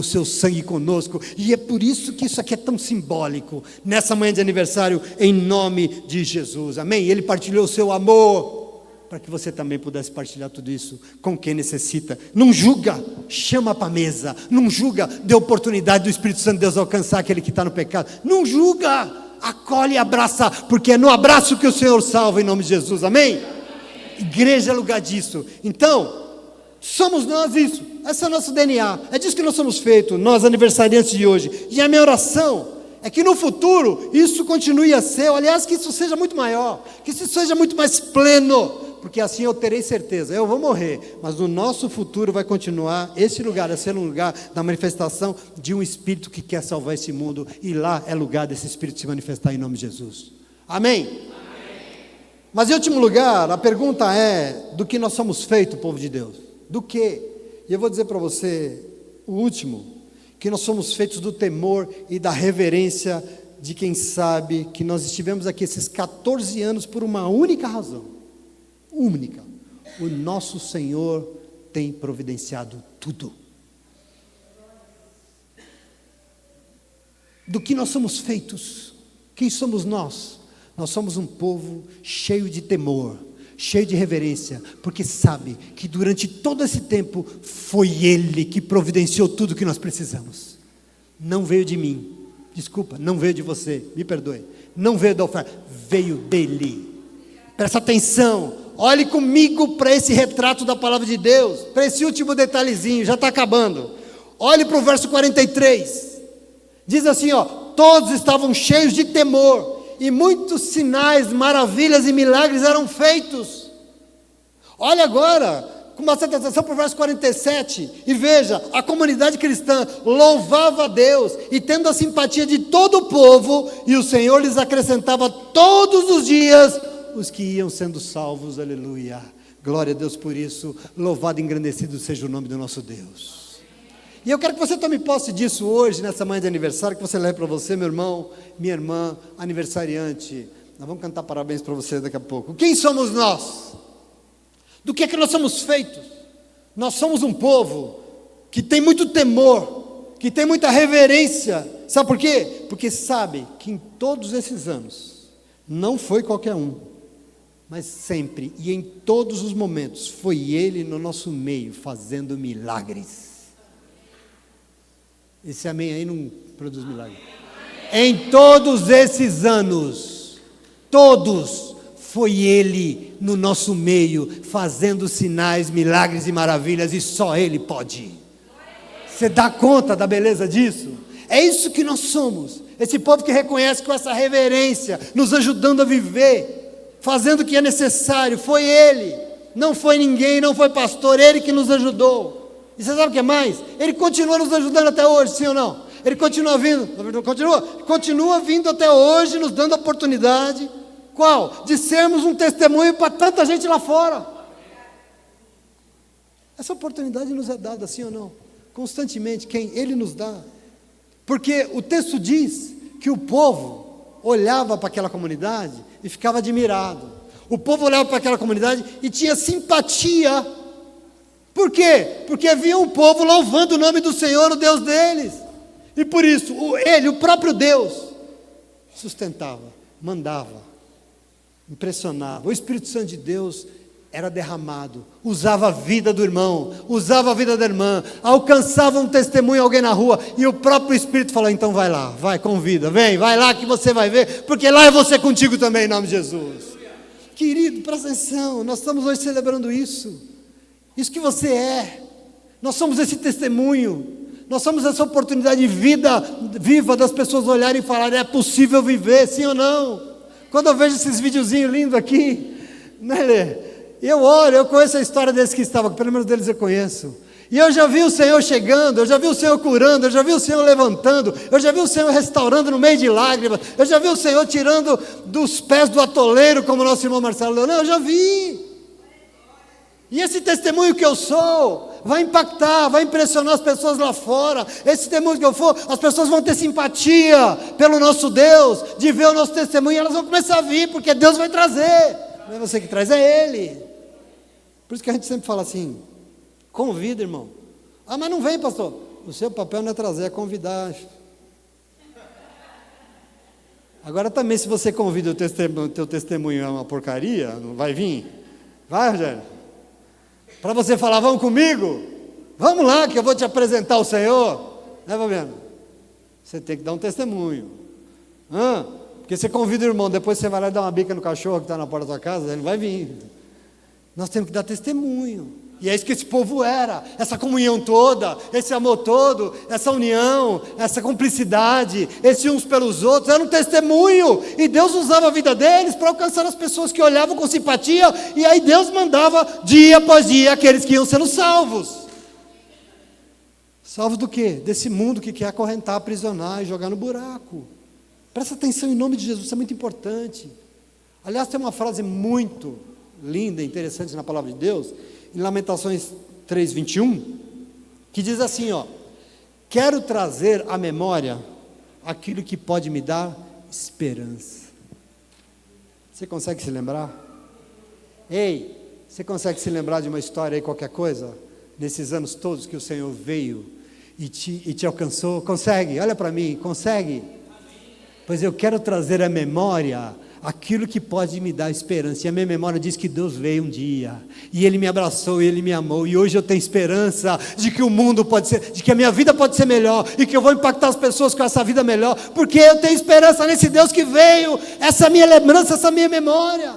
seu sangue conosco. E é por isso que isso aqui é tão simbólico, nessa manhã de aniversário, em nome de Jesus, amém? Ele partilhou o seu amor, para que você também pudesse partilhar tudo isso com quem necessita. Não julga, chama para a mesa. Não julga, dê oportunidade do Espírito Santo de Deus alcançar aquele que está no pecado. Não julga, acolhe e abraça, porque é no abraço que o Senhor salva, em nome de Jesus, amém? Igreja é lugar disso. Então, somos nós isso, esse é o nosso DNA, é disso que nós somos feitos, nós aniversariantes de hoje. E a minha oração é que no futuro isso continue a ser, aliás, que isso seja muito maior, que isso seja muito mais pleno, porque assim eu terei certeza, eu vou morrer, mas no nosso futuro vai continuar esse lugar a ser um lugar da manifestação de um Espírito que quer salvar esse mundo, e lá é lugar desse Espírito se manifestar em nome de Jesus, amém? Amém. Mas em último lugar, a pergunta é: do que nós somos feitos, povo de Deus? Do que? E eu vou dizer para você, o último, que nós somos feitos do temor e da reverência de quem sabe que nós estivemos aqui esses 14 anos por uma única razão. Única. O nosso Senhor tem providenciado tudo. Do que nós somos feitos? Quem somos nós? Nós somos um povo cheio de temor, cheio de reverência, porque sabe que durante todo esse tempo foi Ele que providenciou tudo que nós precisamos. Não veio de mim, desculpa, não veio de você, me perdoe, não veio da oferta, veio dEle. Presta atenção, olhe comigo para esse retrato da palavra de Deus, para esse último detalhezinho, já está acabando. Olhe para o verso 43, diz assim, todos estavam cheios de temor, e muitos sinais, maravilhas e milagres eram feitos. Olha agora, com bastante atenção para o verso 47, e veja, a comunidade cristã louvava a Deus, e tendo a simpatia de todo o povo, e o Senhor lhes acrescentava todos os dias os que iam sendo salvos, aleluia, glória a Deus por isso, louvado e engrandecido seja o nome do nosso Deus. E eu quero que você tome posse disso hoje, nessa manhã de aniversário, que você leve para você, meu irmão, minha irmã, aniversariante. Nós vamos cantar parabéns para você daqui a pouco. Quem somos nós? Do que é que nós somos feitos? Nós somos um povo que tem muito temor, que tem muita reverência. Sabe por quê? Porque sabe que em todos esses anos, não foi qualquer um, mas sempre e em todos os momentos, foi Ele no nosso meio, fazendo milagres. Esse amém aí não produz milagre. Em todos esses anos, todos, foi Ele no nosso meio, fazendo sinais, milagres e maravilhas, e só Ele pode. Você dá conta da beleza disso? É isso que nós somos, esse povo que reconhece com essa reverência, nos ajudando a viver, fazendo o que é necessário. Foi Ele, não foi ninguém, não foi pastor, Ele que nos ajudou. E você sabe o que é mais? Ele continua nos ajudando até hoje, sim ou não? Ele continua vindo, continua vindo até hoje, nos dando a oportunidade, qual? De sermos um testemunho para tanta gente lá fora. Essa oportunidade nos é dada, sim ou não? Constantemente, quem? Ele nos dá. Porque o texto diz que o povo olhava para aquela comunidade e ficava admirado. O povo olhava para aquela comunidade e tinha simpatia. Por quê? Porque havia um povo louvando o nome do Senhor, o Deus deles. E por isso, Ele, o próprio Deus, sustentava, mandava, impressionava. O Espírito Santo de Deus era derramado, usava a vida do irmão, usava a vida da irmã, alcançava um testemunho, alguém na rua, e o próprio Espírito falou, então vai lá, vai, convida, vem, vai lá que você vai ver, porque lá é você contigo também, em nome de Jesus. Querido, presta atenção, nós estamos hoje celebrando isso. Isso que você é, nós somos esse testemunho, nós somos essa oportunidade de vida viva das pessoas olharem e falarem, é possível viver, sim ou não? Quando eu vejo esses videozinhos lindos aqui, né, Lê? Eu oro, eu conheço a história desses que estavam, pelo menos deles eu conheço, e eu já vi o Senhor chegando, eu já vi o Senhor curando, eu já vi o Senhor levantando, eu já vi o Senhor restaurando no meio de lágrimas, eu já vi o Senhor tirando dos pés do atoleiro, como o nosso irmão Marcelo Leonel, eu já vi. E esse testemunho que eu sou vai impactar, vai impressionar as pessoas lá fora. Esse testemunho que eu for, as pessoas vão ter simpatia pelo nosso Deus, de ver o nosso testemunho, e elas vão começar a vir, porque Deus vai trazer. Não é você que traz, é Ele. Por isso que a gente sempre fala assim, convida, irmão. Ah, mas não vem, pastor. O seu papel não é trazer, é convidar. Agora também, se você convida o teu testemunho é uma porcaria, não vai vir? Vai, Rogério? Para você falar, vamos comigo? Vamos lá que eu vou te apresentar o Senhor. Né, Fabiano? Você tem que dar um testemunho. Porque você convida o irmão, depois você vai lá e dá uma bica no cachorro que está na porta da sua casa, ele não vai vir. Nós temos que dar testemunho. E é isso que esse povo era, essa comunhão toda, esse amor todo, essa união, essa cumplicidade, esse uns pelos outros, era um testemunho, e Deus usava a vida deles para alcançar as pessoas que olhavam com simpatia, e aí Deus mandava dia após dia aqueles que iam sendo salvos. Salvos do quê? Desse mundo que quer acorrentar, aprisionar e jogar no buraco. Presta atenção em nome de Jesus, isso é muito importante. Aliás, tem uma frase muito linda, interessante na palavra de Deus, em Lamentações 3:21, que diz assim, quero trazer à memória aquilo que pode me dar esperança. Você consegue se lembrar? Ei, você consegue se lembrar de uma história aí, qualquer coisa, nesses anos todos que o Senhor veio e te alcançou? Consegue? Olha para mim, consegue? Pois eu quero trazer à memória aquilo que pode me dar esperança. E a minha memória diz que Deus veio um dia, e Ele me abraçou, e Ele me amou, e hoje eu tenho esperança de que o mundo pode ser, de que a minha vida pode ser melhor, e que eu vou impactar as pessoas com essa vida melhor, porque eu tenho esperança nesse Deus que veio. Essa é a minha lembrança, essa é a minha memória.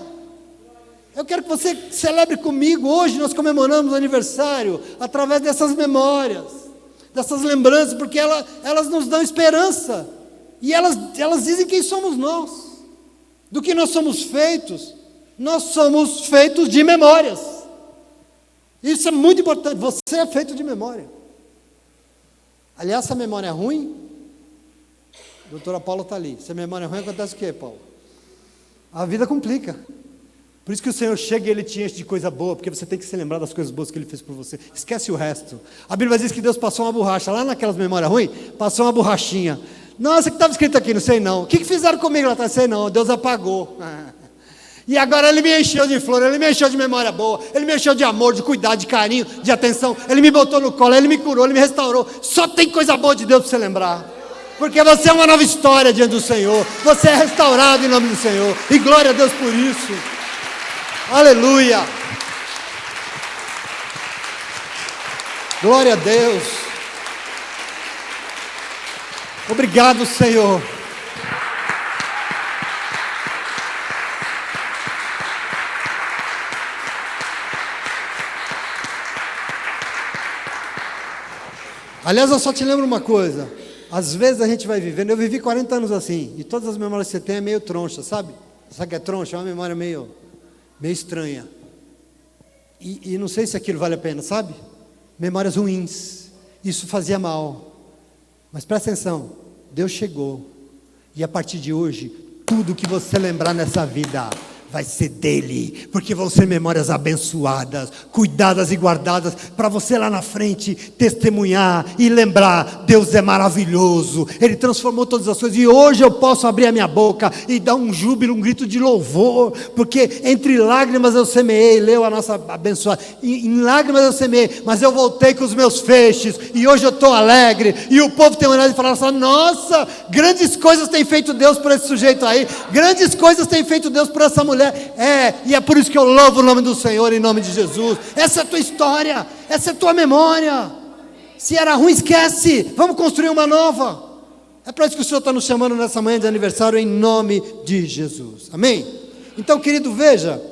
Eu quero que você celebre comigo. Hoje nós comemoramos o aniversário através dessas memórias, dessas lembranças, porque elas nos dão esperança, e elas dizem quem somos nós, do que nós somos feitos. Nós somos feitos de memórias. Isso é muito importante. Você é feito de memória. Aliás, se a memória é ruim, a doutora Paula está ali. Se a memória é ruim, acontece o quê, Paulo? A vida complica. Por isso que o Senhor chega e Ele te enche de coisa boa, porque você tem que se lembrar das coisas boas que Ele fez por você. Esquece o resto. A Bíblia diz que Deus passou uma borracha, lá naquelas memórias ruins, passou uma borrachinha. Nossa, o que estava escrito aqui? Não sei não. O que fizeram comigo lá atrás? Sei não. Deus apagou. E agora Ele me encheu de flor, Ele me encheu de memória boa, Ele me encheu de amor, de cuidado, de carinho, de atenção. Ele me botou no colo, Ele me curou, Ele me restaurou. Só tem coisa boa de Deus para você lembrar. Porque você é uma nova história diante do Senhor. Você é restaurado em nome do Senhor. E glória a Deus por isso. Aleluia. Glória a Deus. Obrigado, Senhor. Aliás, eu só te lembro uma coisa. Às vezes a gente vai vivendo, eu vivi 40 anos assim, e todas as memórias que você tem é meio troncha, sabe? Sabe o que é troncha? É uma memória meio estranha. E não sei se aquilo vale a pena, sabe? Memórias ruins. Isso fazia mal. Mas presta atenção, Deus chegou, e a partir de hoje, tudo que você lembrar nessa vida vai ser dele, porque vão ser memórias abençoadas, cuidadas e guardadas, para você lá na frente testemunhar e lembrar: Deus é maravilhoso, Ele transformou todas as coisas, e hoje eu posso abrir a minha boca e dar um júbilo, um grito de louvor, porque entre lágrimas eu semeei, leu a nossa abençoada, em lágrimas eu semeei, mas eu voltei com os meus feixes, e hoje eu estou alegre, e o povo tem olhado e falado assim: nossa, grandes coisas tem feito Deus por esse sujeito aí, grandes coisas tem feito Deus por essa mulher. E é por isso que eu louvo o nome do Senhor, em nome de Jesus. Essa é a tua história, essa é a tua memória. Se era ruim, esquece, vamos construir uma nova. É para isso que o Senhor está nos chamando nessa manhã de aniversário, em nome de Jesus, amém? Então, querido, veja,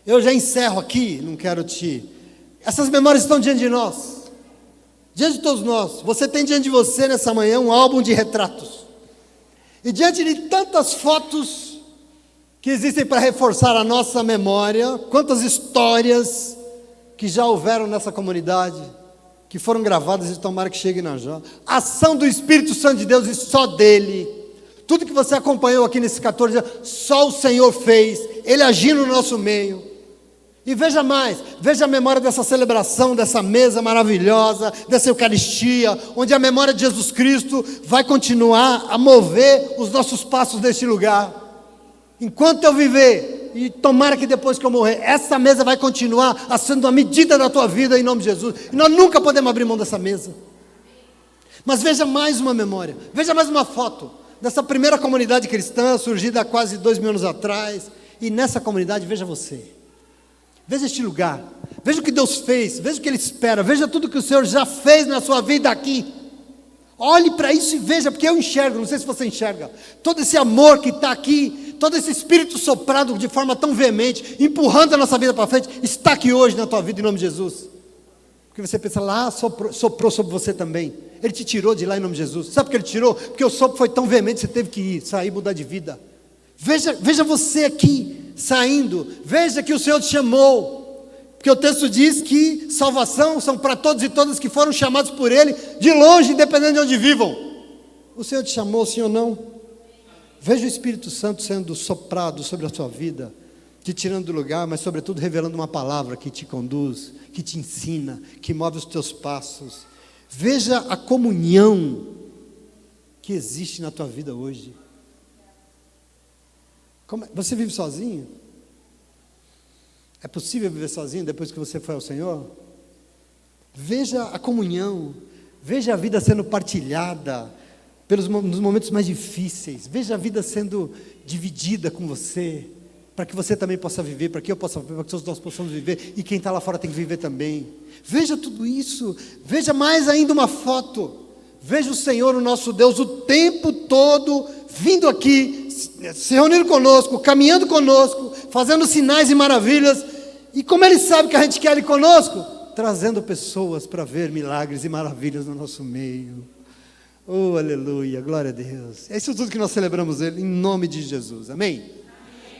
eu já encerro aqui, não quero essas memórias estão diante de nós, diante de todos nós. Você tem diante de você nessa manhã um álbum de retratos, e diante de tantas fotos que existem para reforçar a nossa memória, quantas histórias que já houveram nessa comunidade, que foram gravadas e tomara que cheguem na já. Ação do Espírito Santo de Deus e só dele. Tudo que você acompanhou aqui nesses 14 dias, só o Senhor fez, Ele agindo no nosso meio. E veja mais, veja a memória dessa celebração, dessa mesa maravilhosa, dessa Eucaristia, onde a memória de Jesus Cristo vai continuar a mover os nossos passos neste lugar. Enquanto eu viver, e tomara que depois que eu morrer, essa mesa vai continuar sendo a medida da tua vida, em nome de Jesus. E nós nunca podemos abrir mão dessa mesa. Mas veja mais uma memória, veja mais uma foto dessa primeira comunidade cristã, surgida há quase 2000 anos atrás. E nessa comunidade, veja você, veja este lugar, veja o que Deus fez, veja o que Ele espera, veja tudo que o Senhor já fez na sua vida aqui. Olhe para isso e veja, porque eu enxergo, não sei se você enxerga, todo esse amor que está aqui, todo esse Espírito soprado de forma tão veemente, empurrando a nossa vida para frente, está aqui hoje na tua vida, em nome de Jesus. Porque você pensa, lá soprou sobre você também, Ele te tirou de lá em nome de Jesus. Sabe por que Ele tirou? Porque o sopro foi tão veemente, você teve que ir, sair, mudar de vida. Veja você aqui, saindo, veja que o Senhor te chamou. Porque o texto diz que salvação são para todos e todas que foram chamados por Ele, de longe, independente de onde vivam. O Senhor te chamou, sim ou não? Veja o Espírito Santo sendo soprado sobre a sua vida, te tirando do lugar, mas sobretudo revelando uma palavra que te conduz, que te ensina, que move os teus passos. Veja a comunhão que existe na tua vida hoje. Você vive sozinho? É possível viver sozinho depois que você foi ao Senhor? Veja a comunhão, veja a vida sendo partilhada nos momentos mais difíceis, veja a vida sendo dividida com você, para que você também possa viver, para que eu possa viver, para que todos nós possamos viver, e quem está lá fora tem que viver também. Veja tudo isso, veja mais ainda uma foto, veja o Senhor, o nosso Deus, o tempo todo, vindo aqui, se reunindo conosco, caminhando conosco, fazendo sinais e maravilhas, e como Ele sabe que a gente quer Ele conosco, trazendo pessoas para ver milagres e maravilhas no nosso meio. Oh, aleluia, glória a Deus. É isso tudo que nós celebramos Ele, em nome de Jesus, amém?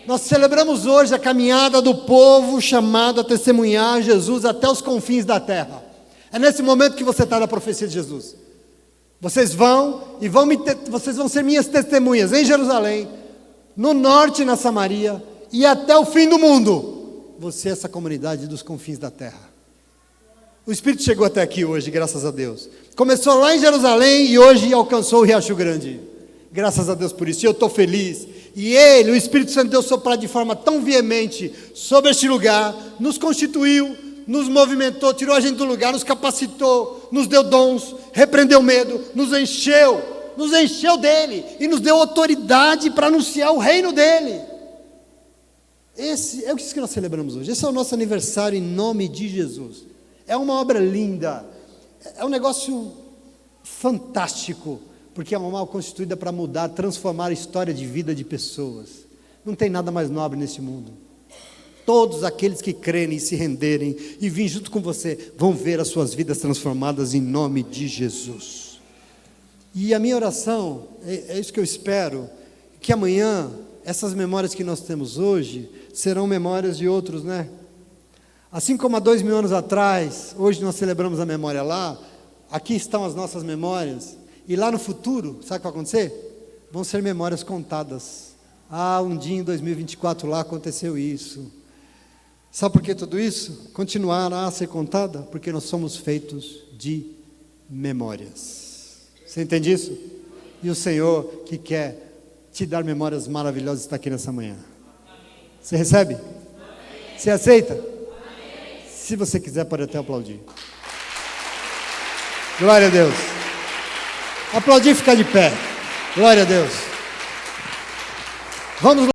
Nós celebramos hoje a caminhada do povo chamado a testemunhar Jesus até os confins da terra. É nesse momento que você está na profecia de Jesus. Vocês vão ser minhas testemunhas em Jerusalém, no norte e na Samaria, e até o fim do mundo. Você é essa comunidade dos confins da terra. O Espírito chegou até aqui hoje, graças a Deus. Começou lá em Jerusalém e hoje alcançou o Riacho Grande. Graças a Deus por isso, e eu estou feliz. E Ele, o Espírito Santo, deu soprar de forma tão veemente sobre este lugar, nos constituiu, nos movimentou, tirou a gente do lugar, nos capacitou, nos deu dons, repreendeu medo, nos encheu dEle, e nos deu autoridade para anunciar o reino dEle. Esse é o que nós celebramos hoje. Esse é o nosso aniversário em nome de Jesus. É uma obra linda, é um negócio fantástico, porque é uma alma constituída para mudar, transformar a história de vida de pessoas. Não tem nada mais nobre nesse mundo. Todos aqueles que crerem e se renderem e virem junto com você, vão ver as suas vidas transformadas em nome de Jesus. E a minha oração, é isso que eu espero, que amanhã, essas memórias que nós temos hoje, serão memórias de outros, né? Assim como há 2000 anos atrás, hoje nós celebramos a memória lá, aqui estão as nossas memórias, e lá no futuro, sabe o que vai acontecer? Vão ser memórias contadas. Ah, um dia em 2024 lá aconteceu isso. Sabe por que tudo isso? Continuará a ser contada, porque nós somos feitos de memórias. Você entende isso? E o Senhor que quer te dar memórias maravilhosas está aqui nessa manhã. Você recebe? Você aceita? Se você quiser, pode até aplaudir. Glória a Deus. Aplaudir e ficar de pé. Glória a Deus. Vamos lá.